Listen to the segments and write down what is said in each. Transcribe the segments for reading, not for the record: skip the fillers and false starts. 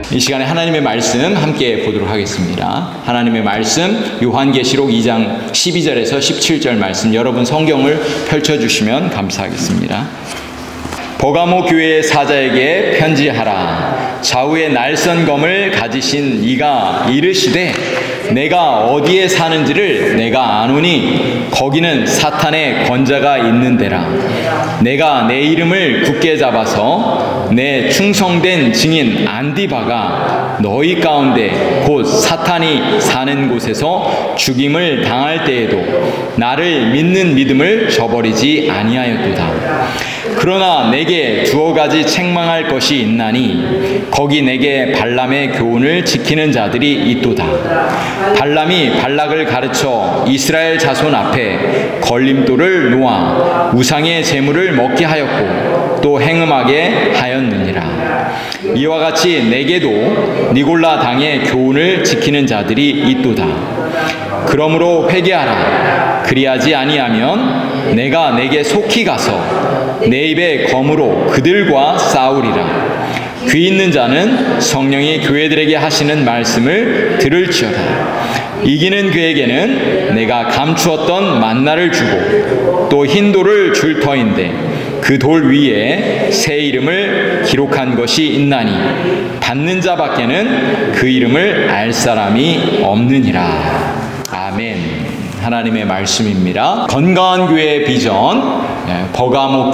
이 시간에 하나님의 말씀 함께 보도록 하겠습니다. 하나님의 말씀 요한계시록 2장 12절에서 17절 말씀, 여러분 성경을 펼쳐주시면 감사하겠습니다. 버가모 교회의 사자에게 편지하라. 좌우에 날선 검을 가지신 이가 이르시되 내가 어디에 사는지를 내가 아노니 거기는 사탄의 권자가 있는 데라. 내가 내 이름을 굳게 잡아서 내 충성된 증인 안디바가 너희 가운데 곧 사탄이 사는 곳에서 죽임을 당할 때에도 나를 믿는 믿음을 저버리지 아니하였도다. 그러나 내게 두어 가지 책망할 것이 있나니 거기 내게 발람의 교훈을 지키는 자들이 있도다. 발람이 발락을 가르쳐 이스라엘 자손 앞에 걸림돌을 놓아 우상의 제물을 먹게 하였고 또 행음하게 하였느니라. 이와 같이 내게도 니골라 당의 교훈을 지키는 자들이 있도다. 그러므로 회개하라. 그리하지 아니하면 내가 내게 속히 가서 내 입에 검으로 그들과 싸우리라. 귀 있는 자는 성령이 교회들에게 하시는 말씀을 들을지어다. 이기는 그에게는 내가 감추었던 만나를 주고 또 흰 돌을 줄 터인데 그 돌 위에 새 이름을 기록한 것이 있나니 받는 자밖에는 그 이름을 알 사람이 없느니라. 아멘. 하나님의 말씀입니다. 건강한 교회의 비전, 버가모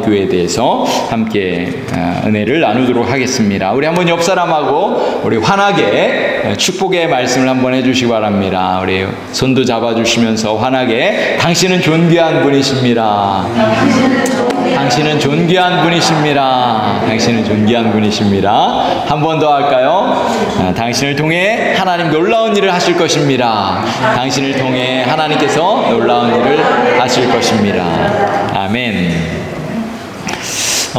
교회에 대해서 함께 은혜를 나누도록 하겠습니다. 우리 한번 옆 사람하고 우리 환하게 축복의 말씀을 한번 해주시기 바랍니다. 우리 손도 잡아주시면서 환하게 당신은 존귀한 분이십니다. 당신은 존귀한 분이십니다. 당신은 존귀한 분이십니다. 한 번 더 할까요? 당신을 통해 하나님 놀라운 일을 하실 것입니다. 당신을 통해 하나님께서 놀라운 일을 하실 것입니다. 아멘.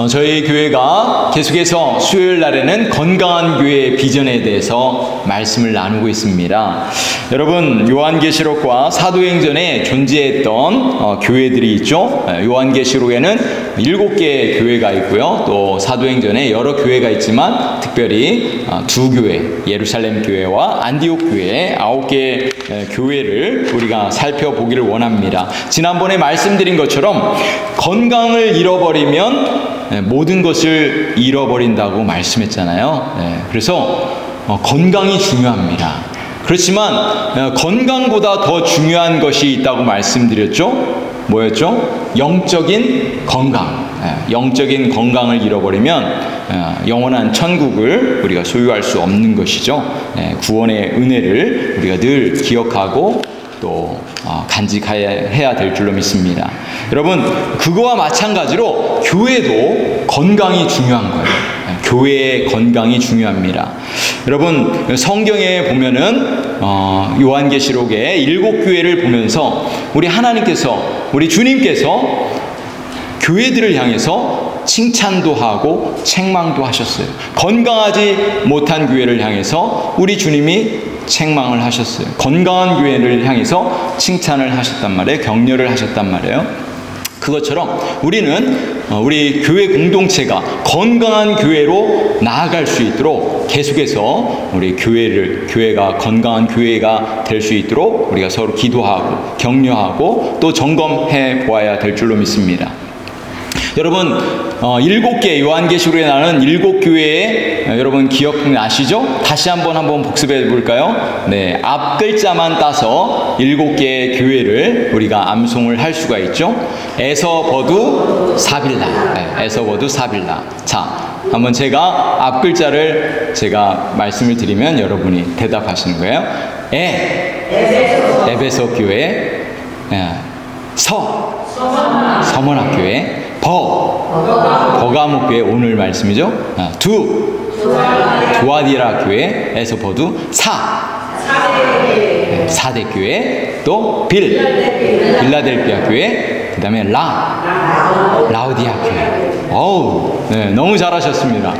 저희 교회가 계속해서 수요일 날에는 건강한 교회의 비전에 대해서 말씀을 나누고 있습니다. 여러분, 요한계시록과 사도행전에 존재했던 교회들이 있죠. 요한계시록에는 7개의 교회가 있고요. 또 사도행전에 여러 교회가 있지만 특별히 두 교회, 예루살렘 교회와 안디옥 교회 9개의 교회를 우리가 살펴보기를 원합니다. 지난번에 말씀드린 것처럼 건강을 잃어버리면 모든 것을 잃어버린다고 말씀했잖아요. 그래서 건강이 중요합니다. 그렇지만 건강보다 더 중요한 것이 있다고 말씀드렸죠. 뭐였죠? 영적인 건강. 영적인 건강을 잃어버리면 영원한 천국을 우리가 소유할 수 없는 것이죠. 구원의 은혜를 우리가 늘 기억하고 또 간직해야 될 줄로 믿습니다. 여러분, 그거와 마찬가지로 교회도 건강이 중요한 거예요. 교회의 건강이 중요합니다. 여러분, 성경에 보면은 요한계시록의 7교회를 보면서 우리 하나님께서, 우리 주님께서 교회들을 향해서 칭찬도 하고 책망도 하셨어요. 건강하지 못한 교회를 향해서 우리 주님이 책망을 하셨어요. 건강한 교회를 향해서 칭찬을 하셨단 말이에요. 격려를 하셨단 말이에요. 그것처럼 우리는 우리 교회 공동체가 건강한 교회로 나아갈 수 있도록 계속해서 우리 교회가 건강한 교회가 될 수 있도록 우리가 서로 기도하고 격려하고 또 점검해 보아야 될 줄로 믿습니다. 여러분, 7개 요한계시록에 나오는 7교회에 여러분 기억나시죠? 다시 한번 복습해 볼까요? 네, 앞 글자만 따서 7개의 교회를 우리가 암송을 할 수가 있죠. 에서버두 사빌라. 에서버두 사빌라. 자, 한번 제가 앞 글자를 제가 말씀을 드리면 여러분이 대답하시는 거예요. 에베소 교회. 서문학교회. 버가모 교회 오늘 말씀이죠. 두아디라 교회. 에서버두. 사대 교회. 또 빌라델피아 교회. 그 다음에 라우디아 교회. 네, 너무 잘하셨습니다.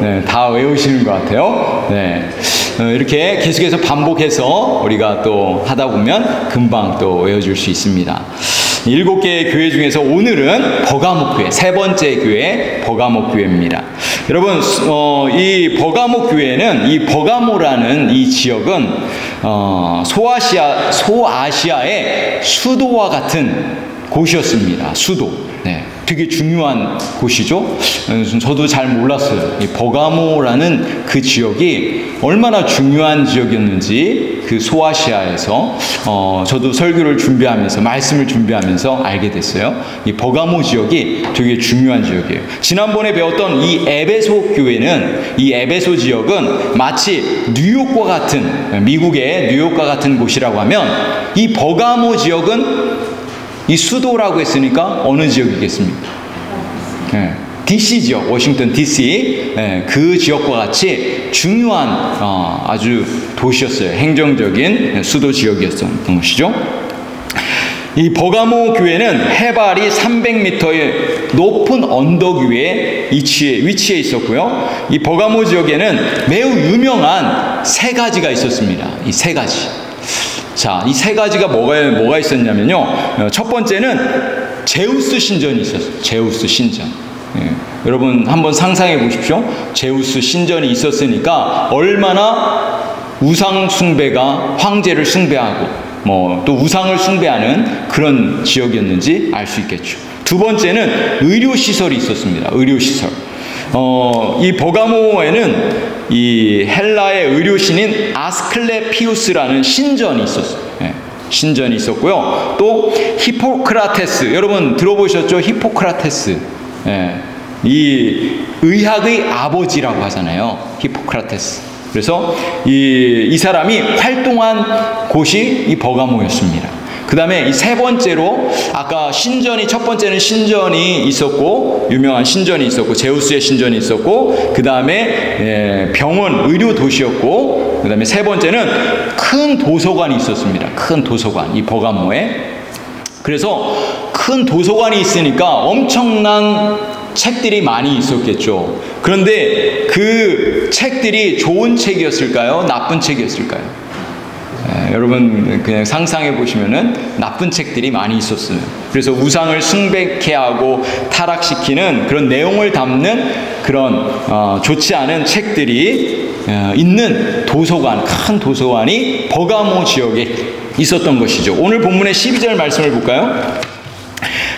네, 다 외우시는 것 같아요. 네, 이렇게 계속해서 반복해서 우리가 또 하다 보면 금방 또 외워줄 수 있습니다. 7개의 교회 중에서 오늘은 버가모 교회, 세 번째 교회 버가모 교회입니다. 여러분, 이 버가모 교회는, 이 버가모라는 이 지역은 소아시아의 수도와 같은 곳이었습니다. 수도. 네, 되게 중요한 곳이죠. 저도 잘 몰랐어요. 이 버가모라는 그 지역이 얼마나 중요한 지역이었는지 그 소아시아에서 저도 설교를 준비하면서, 말씀을 준비하면서 알게 됐어요. 이 버가모 지역이 되게 중요한 지역이에요. 지난번에 배웠던 이 에베소 교회는, 이 에베소 지역은 마치 뉴욕과 같은, 미국의 뉴욕과 같은 곳이라고 하면, 이 버가모 지역은 이 수도라고 했으니까 어느 지역이겠습니까? 네, DC 지역, 워싱턴 DC, 네, 그 지역과 같이 중요한 아주 도시였어요. 행정적인 수도 지역이었던 것이죠. 이 버가모 교회는 해발이 300m의 높은 언덕 위에 위치해 있었고요. 이 버가모 지역에는 매우 유명한 세 가지가 있었습니다. 이 세 가지. 자, 이 세 가지가 뭐가 있었냐면요. 첫 번째는 제우스 신전이 있었어요. 제우스 신전. 예, 여러분 한번 상상해 보십시오. 제우스 신전이 있었으니까 얼마나 우상 숭배가 황제를 숭배하고 또 우상을 숭배하는 그런 지역이었는지 알 수 있겠죠. 두 번째는 의료시설이 있었습니다. 의료시설. 이 버가모에는 이 헬라의 의료신인 아스클레피우스라는 신전이 있었어요. 예, 신전이 있었고요. 또 히포크라테스, 여러분 들어보셨죠? 히포크라테스. 예, 이 의학의 아버지라고 하잖아요. 히포크라테스. 그래서 이 사람이 활동한 곳이 이 버가모였습니다. 그 다음에 이 세 번째로, 아까 첫 번째는 신전이 있었고, 유명한 신전이 있었고, 제우스의 신전이 있었고, 그 다음에 병원, 의료 도시였고, 그 다음에 세 번째는 큰 도서관이 있었습니다. 큰 도서관, 이 버가모에. 그래서 큰 도서관이 있으니까 엄청난 책들이 많이 있었겠죠. 그런데 그 책들이 좋은 책이었을까요? 나쁜 책이었을까요? 여러분 그냥 상상해 보시면은 나쁜 책들이 많이 있었어요. 그래서 우상을 숭배케 하고 타락시키는 그런 내용을 담는 그런 좋지 않은 책들이 있는 도서관, 큰 도서관이 버가모 지역에 있었던 것이죠. 오늘 본문의 12절 말씀을 볼까요?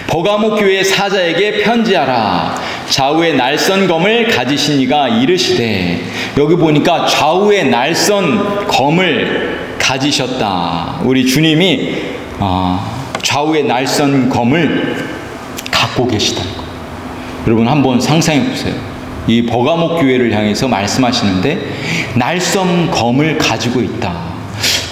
버가모 교회 사자에게 편지하라. 좌우에 날선 검을 가지신 이가 이르시되, 여기 보니까 좌우에 날선 검을 가지셨다. 우리 주님이 좌우에 날선 검을 갖고 계시다는 거예요. 여러분 한번 상상해 보세요. 이 버가모 교회를 향해서 말씀하시는데 날선 검을 가지고 있다.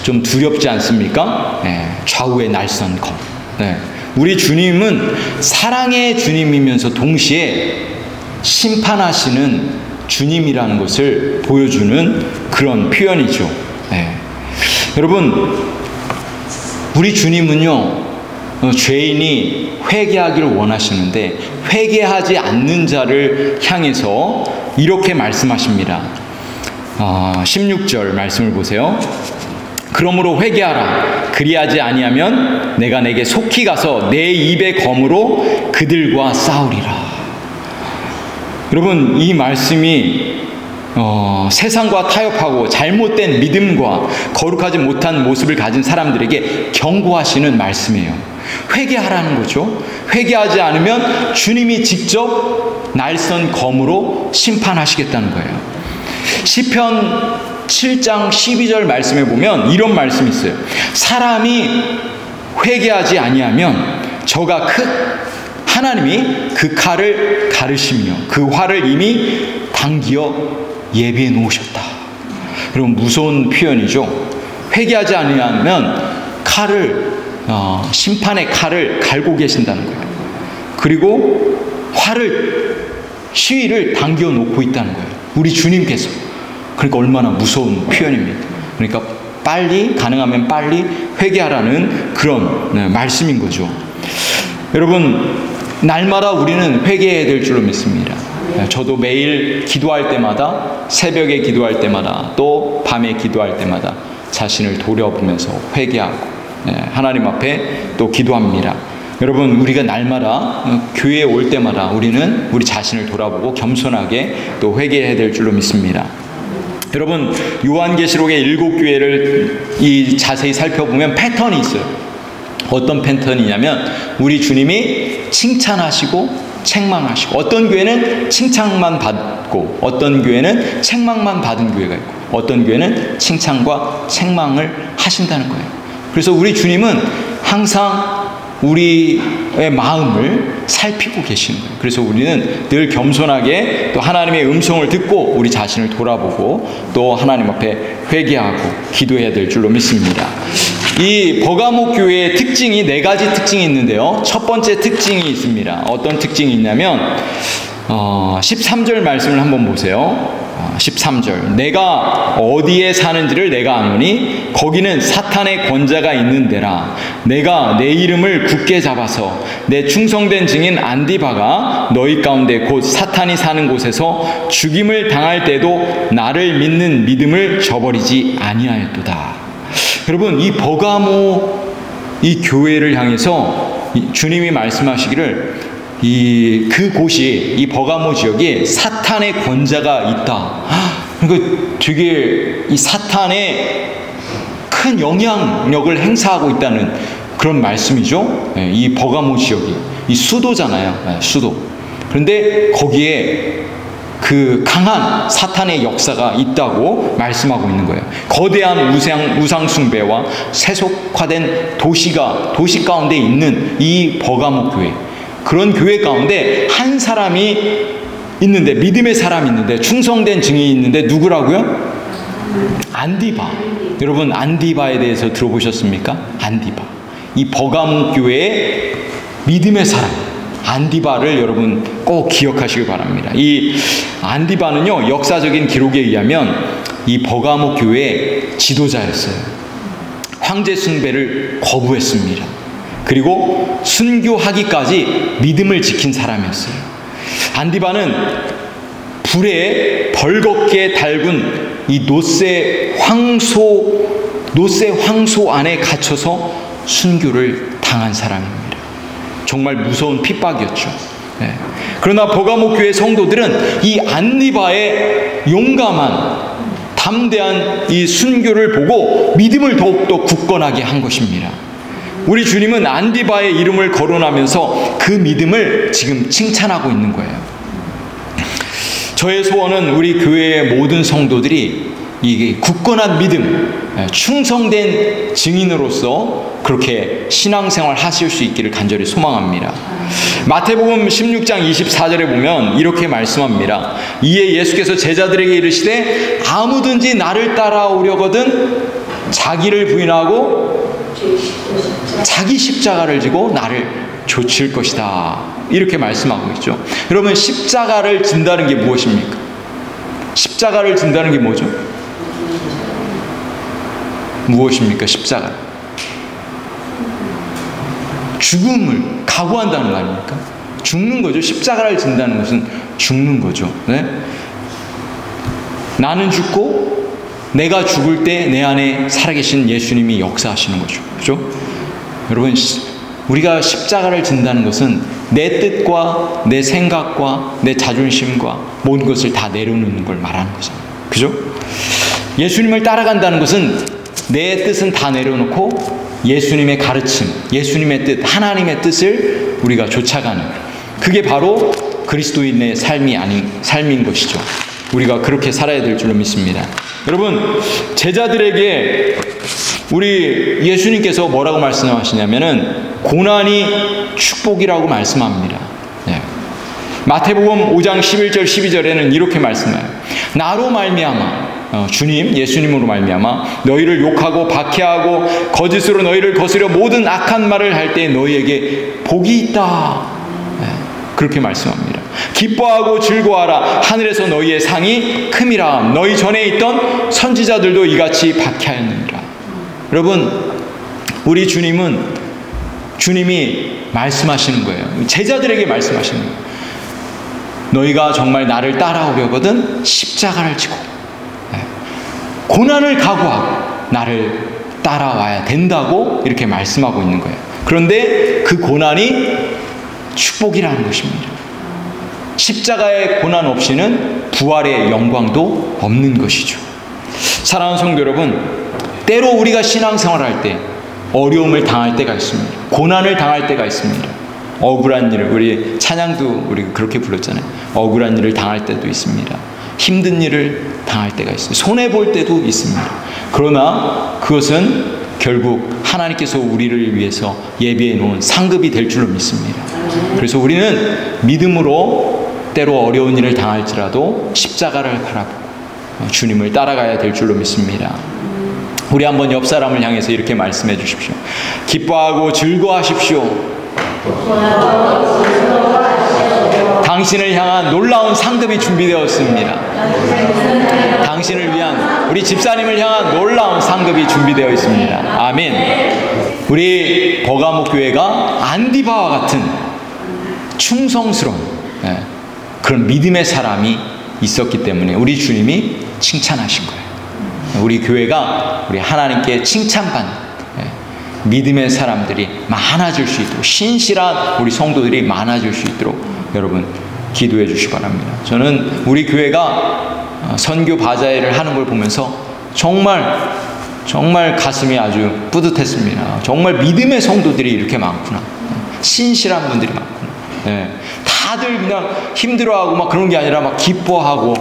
좀 두렵지 않습니까? 네, 좌우에 날선 검. 네. 우리 주님은 사랑의 주님이면서 동시에 심판하시는 주님이라는 것을 보여주는 그런 표현이죠. 네. 여러분, 우리 주님은요, 죄인이 회개하기를 원하시는데 회개하지 않는 자를 향해서 이렇게 말씀하십니다. 16절 말씀을 보세요. 그러므로 회개하라. 그리하지 아니하면 내가 내게 속히 가서 내 입의 검으로 그들과 싸우리라. 여러분, 이 말씀이 세상과 타협하고 잘못된 믿음과 거룩하지 못한 모습을 가진 사람들에게 경고하시는 말씀이에요. 회개하라는 거죠. 회개하지 않으면 주님이 직접 날선 검으로 심판하시겠다는 거예요. 시편 7장 12절 말씀에 보면 이런 말씀이 있어요. 사람이 회개하지 아니하면 저가 하나님이 그 칼을 가르시며 그 활을 이미 당기어 예비해 놓으셨다. 그럼 무서운 표현이죠. 회개하지 아니하면 심판의 칼을 갈고 계신다는 거예요. 그리고 시위를 당겨 놓고 있다는 거예요. 우리 주님께서. 그러니까 얼마나 무서운 표현입니다. 그러니까 가능하면 빨리 회개하라는 그런 말씀인 거죠. 여러분, 날마다 우리는 회개해야 될 줄로 믿습니다. 저도 매일 기도할 때마다, 새벽에 기도할 때마다, 또 밤에 기도할 때마다 자신을 돌아보면서 회개하고 하나님 앞에 또 기도합니다. 여러분, 우리가 날마다 교회에 올 때마다 우리는 우리 자신을 돌아보고 겸손하게 또 회개해야 될 줄로 믿습니다. 여러분, 요한계시록의 7교회를 자세히 살펴보면 패턴이 있어요. 어떤 패턴이냐면 우리 주님이 칭찬하시고 책망하시고, 어떤 교회는 칭찬만 받고 어떤 교회는 책망만 받은 교회가 있고, 어떤 교회는 칭찬과 책망을 하신다는 거예요. 그래서 우리 주님은 항상 우리의 마음을 살피고 계시는 거예요. 그래서 우리는 늘 겸손하게 또 하나님의 음성을 듣고 우리 자신을 돌아보고 또 하나님 앞에 회개하고 기도해야 될 줄로 믿습니다. 이 버가모 교회의 특징이 4가지 특징이 있는데요. 첫 번째 특징이 있습니다. 어떤 특징이 있냐면 13절 말씀을 한번 보세요. 13절, 내가 어디에 사는지를 내가 아노니 거기는 사탄의 권자가 있는 데라. 내가 내 이름을 굳게 잡아서 내 충성된 증인 안디바가 너희 가운데 곧 사탄이 사는 곳에서 죽임을 당할 때도 나를 믿는 믿음을 저버리지 아니하였도다. 여러분, 이 버가모 이 교회를 향해서 주님이 말씀하시기를 그곳이, 이 버가모 지역에 사탄의 권자가 있다. 그러니까 되게 이 사탄의 큰 영향력을 행사하고 있다는 그런 말씀이죠. 이 버가모 지역이 이 수도잖아요. 수도. 그런데 거기에 그 강한 사탄의 역사가 있다고 말씀하고 있는 거예요. 거대한 우상 숭배와 세속화된 도시 가운데 있는 이 버가모 교회, 그런 교회 가운데 한 사람이 있는데, 믿음의 사람이 있는데, 충성된 증인이 있는데, 누구라고요? 안디바. 여러분, 안디바에 대해서 들어보셨습니까? 안디바. 이 버가모 교회의 믿음의 사람 안디바를 여러분 꼭 기억하시길 바랍니다. 이 안디바는요, 역사적인 기록에 의하면 이 버가모 교회의 지도자였어요. 황제 숭배를 거부했습니다. 그리고 순교하기까지 믿음을 지킨 사람이었어요. 안디바는 불에 벌겋게 달군 이 노새 황소 안에 갇혀서 순교를 당한 사람입니다. 정말 무서운 핍박이었죠. 네. 그러나 버가모 교회 성도들은 이 안디바의 용감한 담대한 이 순교를 보고 믿음을 더욱더 굳건하게 한 것입니다. 우리 주님은 안디바의 이름을 거론하면서 그 믿음을 지금 칭찬하고 있는 거예요. 저의 소원은 우리 교회의 모든 성도들이 이 굳건한 믿음, 충성된 증인으로서 그렇게 신앙생활 하실 수 있기를 간절히 소망합니다. 마태복음 16장 24절에 보면 이렇게 말씀합니다. 이에 예수께서 제자들에게 이르시되 아무든지 나를 따라오려거든 자기를 부인하고 자기 십자가를 지고 나를 좇을 것이다. 이렇게 말씀하고 있죠. 여러분, 십자가를 진다는 게 무엇입니까? 십자가를 진다는 게 뭐죠? 무엇입니까? 십자가. 죽음을 각오한다는 거 아닙니까? 죽는 거죠. 십자가를 진다는 것은 죽는 거죠. 네? 나는 죽고 내가 죽을 때 내 안에 살아계신 예수님이 역사하시는 거죠. 그죠? 여러분, 우리가 십자가를 진다는 것은 내 뜻과 내 생각과 내 자존심과 모든 것을 다 내려놓는 걸 말하는 거잖아요. 그죠? 예수님을 따라간다는 것은 내 뜻은 다 내려놓고 예수님의 가르침, 예수님의 뜻, 하나님의 뜻을 우리가 쫓아가는, 그게 바로 그리스도인의 삶인 것이죠. 우리가 그렇게 살아야 될 줄로 믿습니다. 여러분, 제자들에게 우리 예수님께서 뭐라고 말씀하시냐면은 고난이 축복이라고 말씀합니다. 네. 마태복음 5장 11절 12절에는 이렇게 말씀해요. 나로 말미암아, 주님, 예수님으로 말미암아 너희를 욕하고 박해하고 거짓으로 너희를 거스려 모든 악한 말을 할 때 너희에게 복이 있다. 네. 그렇게 말씀합니다. 기뻐하고 즐거워하라. 하늘에서 너희의 상이 큼이라. 너희 전에 있던 선지자들도 이같이 박해하였느니라. 여러분, 우리 주님이 말씀하시는 거예요. 제자들에게 말씀하시는 거예요. 너희가 정말 나를 따라오려거든 십자가를 지고 고난을 각오하고 나를 따라와야 된다고 이렇게 말씀하고 있는 거예요. 그런데 그 고난이 축복이라는 것입니다. 십자가의 고난 없이는 부활의 영광도 없는 것이죠. 사랑하는 성도 여러분, 때로 우리가 신앙생활할 때 어려움을 당할 때가 있습니다. 고난을 당할 때가 있습니다. 억울한 일을, 우리 찬양도 우리 그렇게 불렀잖아요. 억울한 일을 당할 때도 있습니다. 힘든 일을 당할 때가 있어요. 손해볼 때도 있습니다. 그러나 그것은 결국 하나님께서 우리를 위해서 예비해 놓은 상급이 될 줄로 믿습니다. 그래서 우리는 믿음으로 때로 어려운 일을 당할지라도 십자가를 바라보고 주님을 따라가야 될 줄로 믿습니다. 우리 한번 옆 사람을 향해서 이렇게 말씀해 주십시오. 기뻐하고 즐거워하십시오. 당신을 향한 놀라운 상급이 준비되었습니다. 당신을 위한, 우리 집사님을 향한 놀라운 상급이 준비되어 있습니다. 아멘. 우리 버가모 교회가 안디바와 같은 충성스러운 그런 믿음의 사람이 있었기 때문에 우리 주님이 칭찬하신 거예요. 우리 교회가 우리 하나님께 칭찬받는 믿음의 사람들이 많아질 수 있도록, 신실한 우리 성도들이 많아질 수 있도록 여러분 기도해 주시기 바랍니다. 저는 우리 교회가 선교 바자회를 하는 걸 보면서 정말 가슴이 아주 뿌듯했습니다. 정말 믿음의 성도들이 이렇게 많구나. 신실한 분들이 많구나. 다들 그냥 힘들어하고 막 그런 게 아니라 막 기뻐하고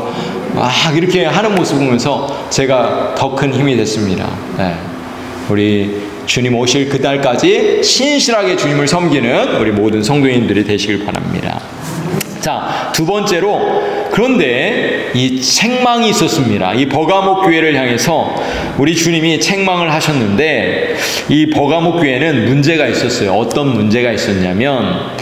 막 이렇게 하는 모습을 보면서 제가 더 큰 힘이 됐습니다. 우리 주님 오실 그날까지 신실하게 주님을 섬기는 우리 모든 성도인들이 되시길 바랍니다. 자, 두 번째로, 그런데 이 책망이 있었습니다. 이 버가모 교회를 향해서 우리 주님이 책망을 하셨는데 이 버가모 교회는 문제가 있었어요. 어떤 문제가 있었냐면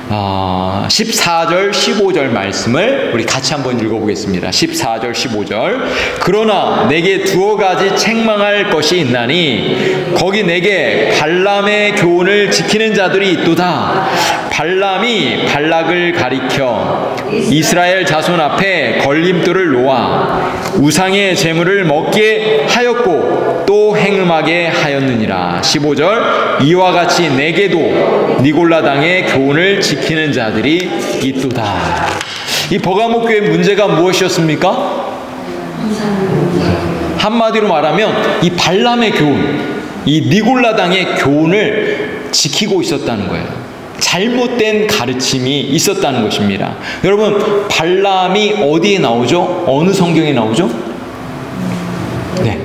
14절 15절 말씀을 우리 같이 한번 읽어보겠습니다. 14절 15절. 그러나 내게 두어 가지 책망할 것이 있나니 거기 내게 발람의 교훈을 지키는 자들이 있도다. 발람이 발락을 가리켜 이스라엘 자손 앞에 걸림돌을 놓아 우상의 재물을 먹게 하였고 또 행음하게 하였느니라. 15절. 이와 같이 내게도 니골라당의 교훈을 지키는 자들이 있도다. 이 버가모 교회의 문제가 무엇이었습니까? 한마디로 말하면 이 발람의 교훈, 이 니골라당의 교훈을 지키고 있었다는 거예요. 잘못된 가르침이 있었다는 것입니다. 여러분, 발람이 어디에 나오죠? 어느 성경에 나오죠? 네,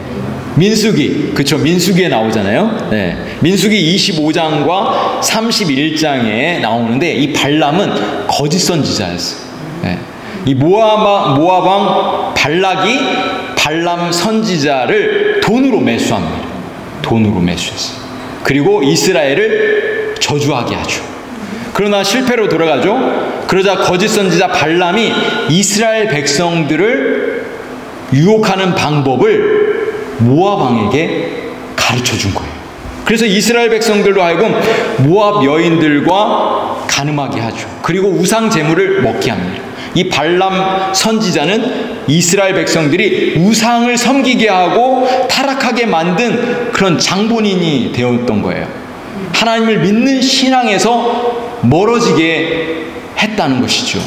민수기, 그쵸? 민수기에 나오잖아요. 네, 민수기 25장과 31장에 나오는데 이 발람은 거짓 선지자였어요. 네, 이 모압 왕 발락이 발람 선지자를 돈으로 매수합니다. 돈으로 매수했어요. 그리고 이스라엘을 저주하게 하죠. 그러나 실패로 돌아가죠. 그러자 거짓 선지자 발람이 이스라엘 백성들을 유혹하는 방법을 모압 왕에게 가르쳐 준 거예요. 그래서 이스라엘 백성들로 하여금 모압 여인들과 간음하게 하죠. 그리고 우상 제물을 먹게 합니다. 이 발람 선지자는 이스라엘 백성들이 우상을 섬기게 하고 타락하게 만든 그런 장본인이 되었던 거예요. 하나님을 믿는 신앙에서 멀어지게 했다는 것이죠.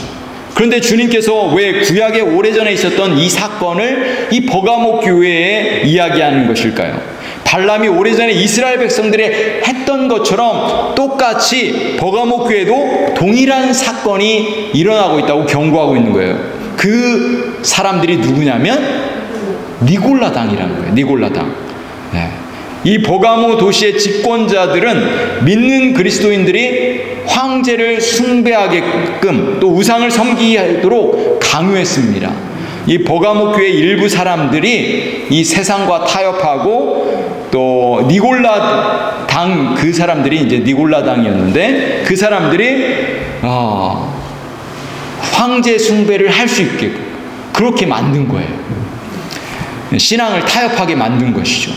그런데 주님께서 왜 구약에 오래전에 있었던 이 사건을 이 버가모 교회에 이야기하는 것일까요? 발람이 오래전에 이스라엘 백성들이 했던 것처럼 똑같이 버가모 교회도 동일한 사건이 일어나고 있다고 경고하고 있는 거예요. 그 사람들이 누구냐면 니골라당이라는 거예요. 니골라당. 네. 이 버가모 도시의 집권자들은 믿는 그리스도인들이 황제를 숭배하게끔 또 우상을 섬기도록 강요했습니다. 이 버가모 교회 일부 사람들이 이 세상과 타협하고 또 니골라당, 그 사람들이 이제 니골라당이었는데 그 사람들이 황제 숭배를 할 수 있게 그렇게 만든 거예요. 신앙을 타협하게 만든 것이죠.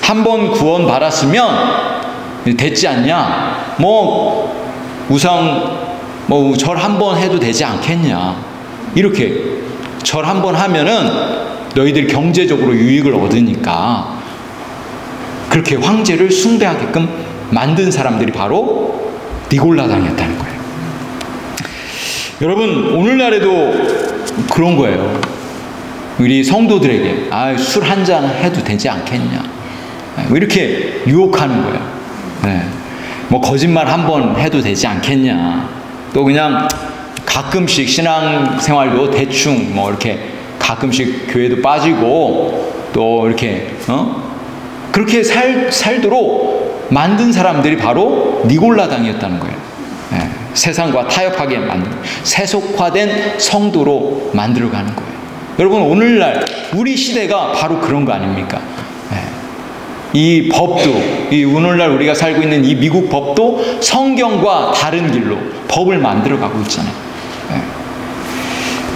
한번 구원 받았으면 됐지 않냐? 우상 절 한번 해도 되지 않겠냐? 이렇게 절 한번 하면은 너희들 경제적으로 유익을 얻으니까 그렇게 황제를 숭배하게끔 만든 사람들이 바로 니골라당이었다는 거예요. 여러분, 오늘날에도 그런 거예요. 우리 성도들에게 술 한잔 해도 되지 않겠냐, 이렇게 유혹하는 거예요. 네. 뭐 거짓말 한번 해도 되지 않겠냐, 또 그냥 가끔씩 신앙생활도 대충 뭐 이렇게 가끔씩 교회도 빠지고 또 이렇게 그렇게 살도록 만든 사람들이 바로 니골라당이었다는 거예요. 네. 세상과 타협하게 만든, 세속화된 성도로 만들어가는 거예요. 여러분, 오늘날 우리 시대가 바로 그런 거 아닙니까? 네. 이 법도, 이 오늘날 우리가 살고 있는 이 미국 법도 성경과 다른 길로 법을 만들어가고 있잖아요. 네.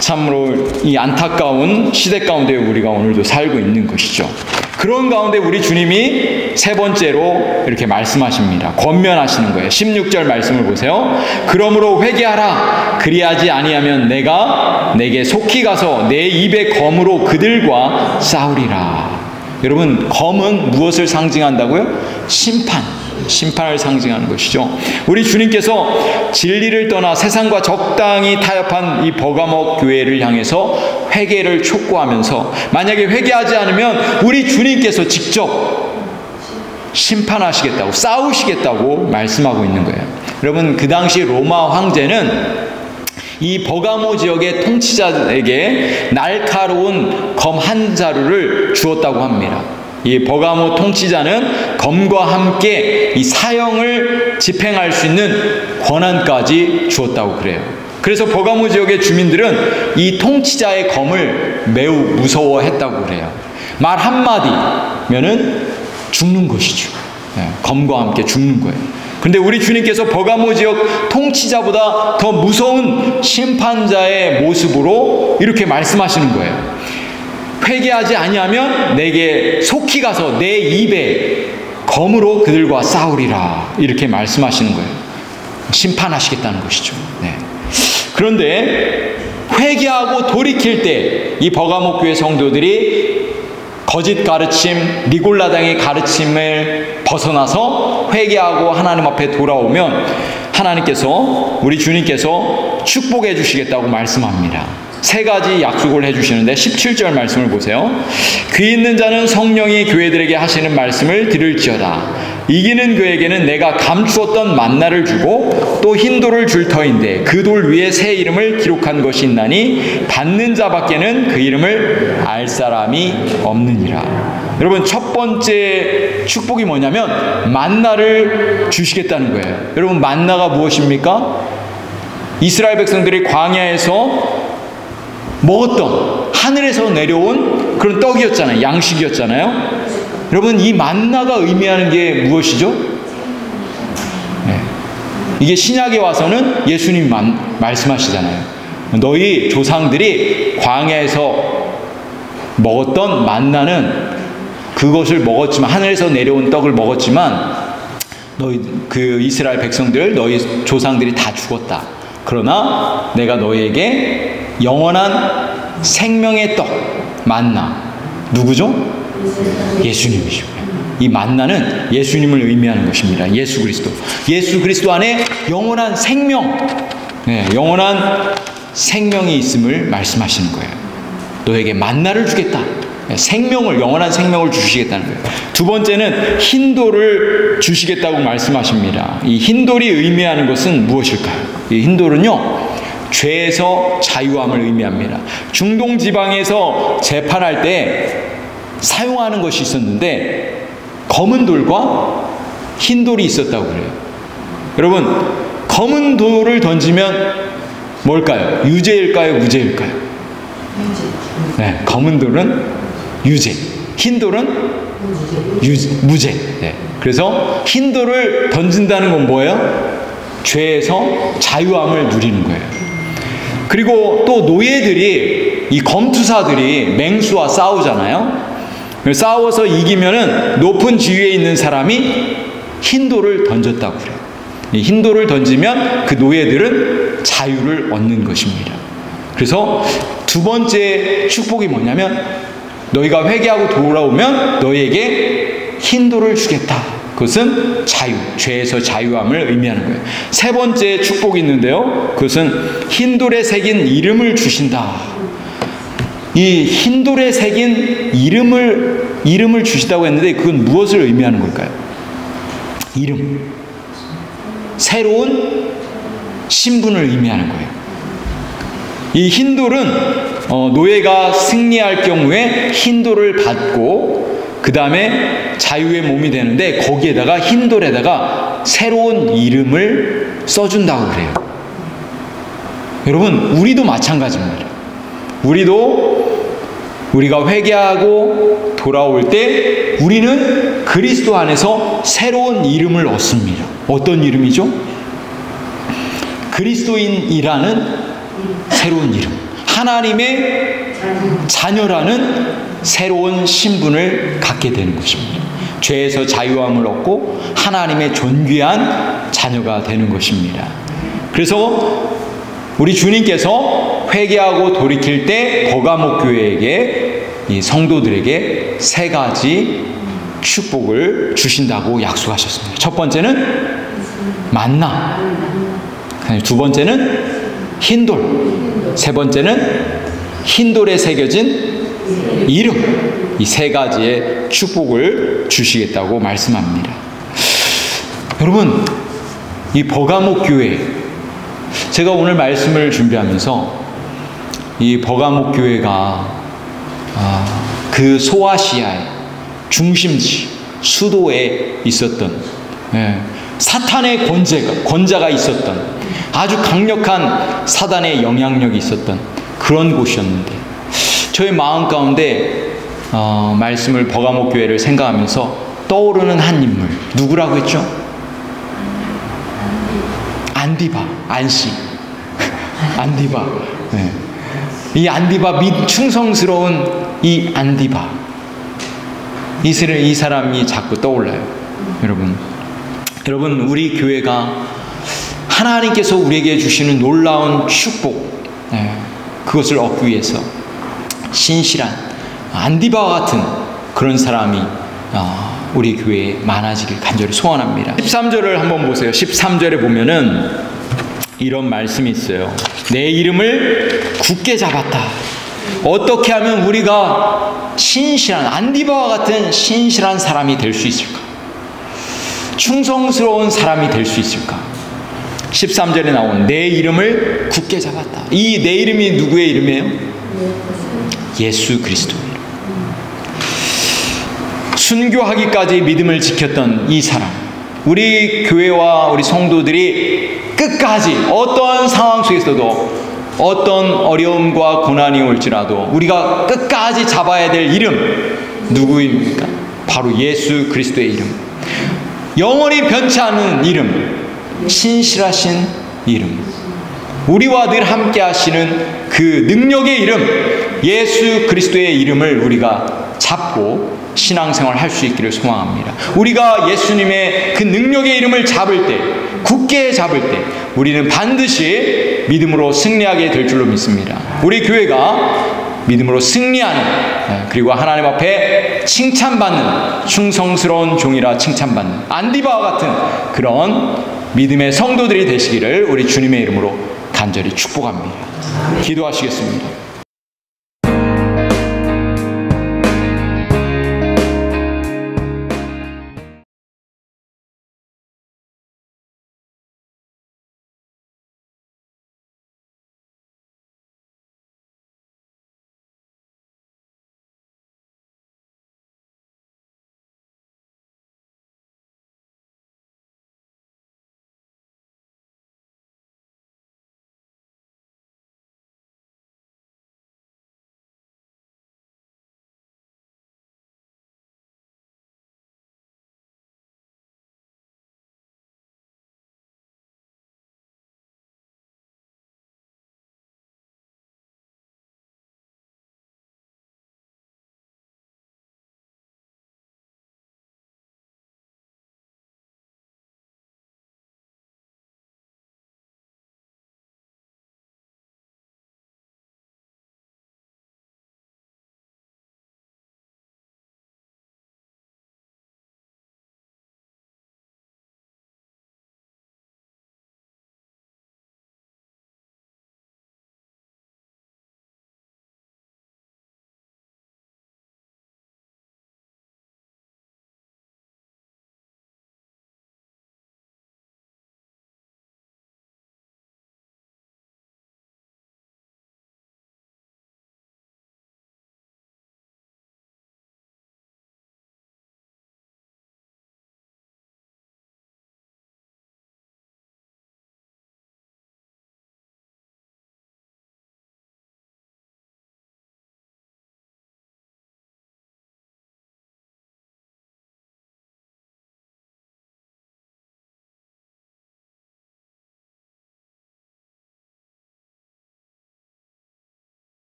참으로 이 안타까운 시대 가운데 우리가 오늘도 살고 있는 것이죠. 그런 가운데 우리 주님이 세 번째로 이렇게 말씀하십니다. 권면하시는 거예요. 16절 말씀을 보세요. 그러므로 회개하라. 그리하지 아니하면 내가 내게 속히 가서 내 입의 검으로 그들과 싸우리라. 여러분, 검은 무엇을 상징한다고요? 심판을 상징하는 것이죠. 우리 주님께서 진리를 떠나 세상과 적당히 타협한 이 버가모 교회를 향해서 회개를 촉구하면서 만약에 회개하지 않으면 우리 주님께서 직접 심판하시겠다고, 싸우시겠다고 말씀하고 있는 거예요. 여러분, 그 당시 로마 황제는 이 버가모 지역의 통치자에게 날카로운 검 한 자루를 주었다고 합니다. 이 버가모 통치자는 검과 함께 이 사형을 집행할 수 있는 권한까지 주었다고 그래요. 그래서 버가모 지역의 주민들은 이 통치자의 검을 매우 무서워했다고 그래요. 말 한마디면은 죽는 것이죠. 네, 검과 함께 죽는 거예요. 그런데 우리 주님께서 버가모 지역 통치자보다 더 무서운 심판자의 모습으로 이렇게 말씀하시는 거예요. 회개하지 아니하면 내게 속히 가서 내 입에 검으로 그들과 싸우리라, 이렇게 말씀하시는 거예요. 심판하시겠다는 것이죠. 네. 그런데 회개하고 돌이킬 때 이 버가모 교회 성도들이 거짓 가르침, 니골라당의 가르침을 벗어나서 회개하고 하나님 앞에 돌아오면 하나님께서, 우리 주님께서 축복해 주시겠다고 말씀합니다. 세 가지 약속을 해주시는데 17절 말씀을 보세요. 귀 있는 자는 성령이 교회들에게 하시는 말씀을 들을지어다. 이기는 그에게는 내가 감추었던 만나를 주고 또 흰 돌을 줄 터인데 그 돌 위에 새 이름을 기록한 것이 있나니 받는 자밖에는 그 이름을 알 사람이 없느니라. 여러분, 첫 번째 축복이 뭐냐면 만나를 주시겠다는 거예요. 여러분, 만나가 무엇입니까? 이스라엘 백성들이 광야에서 먹었던, 하늘에서 내려온 그런 떡이었잖아요. 양식이었잖아요. 여러분, 이 만나가 의미하는 게 무엇이죠? 네. 이게 신약에 와서는 예수님 말씀하시잖아요. 너희 조상들이 광야에서 먹었던 만나는 그것을 먹었지만, 하늘에서 내려온 떡을 먹었지만 너희 그 이스라엘 백성들, 너희 조상들이 다 죽었다. 그러나 내가 너희에게 영원한 생명의 떡, 만나. 누구죠? 예수님이죠. 이 만나는 예수님을 의미하는 것입니다. 예수 그리스도. 예수 그리스도 안에 영원한 생명, 네, 영원한 생명이 있음을 말씀하시는 거예요. 너에게 만나를 주겠다. 생명을, 영원한 생명을 주시겠다는 거예요. 두 번째는 흰돌을 주시겠다고 말씀하십니다. 이 흰돌이 의미하는 것은 무엇일까요? 이 흰돌은요, 죄에서 자유함을 의미합니다. 중동 지방에서 재판할 때 사용하는 것이 있었는데 검은 돌과 흰 돌이 있었다고 그래요. 여러분, 검은 돌을 던지면 뭘까요? 유죄일까요? 무죄일까요? 네, 검은 돌은 유죄, 흰 돌은 무죄. 네. 그래서 흰 돌을 던진다는 건 뭐예요? 죄에서 자유함을 누리는 거예요. 그리고 또 노예들이, 이 검투사들이 맹수와 싸우잖아요. 싸워서 이기면은 높은 지위에 있는 사람이 흰 돌을 던졌다고 그래요. 이 흰 돌을 던지면 그 노예들은 자유를 얻는 것입니다. 그래서 두 번째 축복이 뭐냐면 너희가 회개하고 돌아오면 너희에게 흰 돌을 주겠다. 그것은 자유, 죄에서 자유함을 의미하는 거예요. 세 번째 축복이 있는데요. 그것은 흰돌에 새긴 이름을 주신다. 이 흰돌에 새긴 이름을 주시다고 했는데 그건 무엇을 의미하는 걸까요? 이름. 새로운 신분을 의미하는 거예요. 이 흰돌은 노예가 승리할 경우에 흰돌을 받고 그 다음에 자유의 몸이 되는데 거기에다가 흰돌에다가 새로운 이름을 써준다고 그래요. 여러분, 우리도 마찬가지입니다. 우리가 회개하고 돌아올 때 우리는 그리스도 안에서 새로운 이름을 얻습니다. 어떤 이름이죠? 그리스도인이라는 새로운 이름, 하나님의 자녀라는 새로운 신분을 갖게 되는 것입니다. 죄에서 자유함을 얻고 하나님의 존귀한 자녀가 되는 것입니다. 그래서 우리 주님께서 회개하고 돌이킬 때 버가모 교회에게, 이 성도들에게 세 가지 축복을 주신다고 약속하셨습니다. 첫 번째는 만나, 두 번째는 흰돌, 세 번째는 흰돌에 새겨진 이름. 이 세 가지의 축복을 주시겠다고 말씀합니다. 여러분, 이 버가모 교회, 제가 오늘 말씀을 준비하면서 이 버가모 교회가 그 소아시아의 중심지, 수도에 있었던, 사탄의 권자가 있었던, 아주 강력한 사단의 영향력이 있었던 그런 곳이었는데, 저의 마음 가운데 말씀을 버가모 교회를 생각하면서 떠오르는 한 인물, 누구라고 했죠? 안디바, 안씨, 안디바. 네. 이 안디바, 충성스러운 이 안디바, 이 사람이 자꾸 떠올라요. 여러분, 우리 교회가 하나님께서 우리에게 주시는 놀라운 축복, 그것을 얻기 위해서 신실한 안디바와 같은 그런 사람이 우리 교회에 많아지길 간절히 소원합니다. 13절을 한번 보세요. 13절에 보면은 이런 말씀이 있어요. 내 이름을 굳게 잡았다. 어떻게 하면 우리가 신실한, 안디바와 같은 신실한 사람이 될 수 있을까? 충성스러운 사람이 될 수 있을까? 13절에 나온 내 이름을 굳게 잡았다. 이 내 이름이 누구의 이름이에요? 예수 그리스도의 이름. 순교하기까지 믿음을 지켰던 이 사람, 우리 교회와 우리 성도들이 끝까지 어떤 상황 속에서도 어떤 어려움과 고난이 올지라도 우리가 끝까지 잡아야 될 이름, 누구입니까? 바로 예수 그리스도의 이름. 영원히 변치 않는 이름, 신실하신 이름, 우리와 늘 함께 하시는 그 능력의 이름, 예수 그리스도의 이름을 우리가 잡고 신앙생활 할 수 있기를 소망합니다. 우리가 예수님의 그 능력의 이름을 잡을 때, 굳게 잡을 때 우리는 반드시 믿음으로 승리하게 될 줄로 믿습니다. 우리 교회가 믿음으로 승리하는, 그리고 하나님 앞에 칭찬받는, 충성스러운 종이라 칭찬받는 안디바와 같은 그런 믿음의 성도들이 되시기를 우리 주님의 이름으로 간절히 축복합니다. 기도하시겠습니다.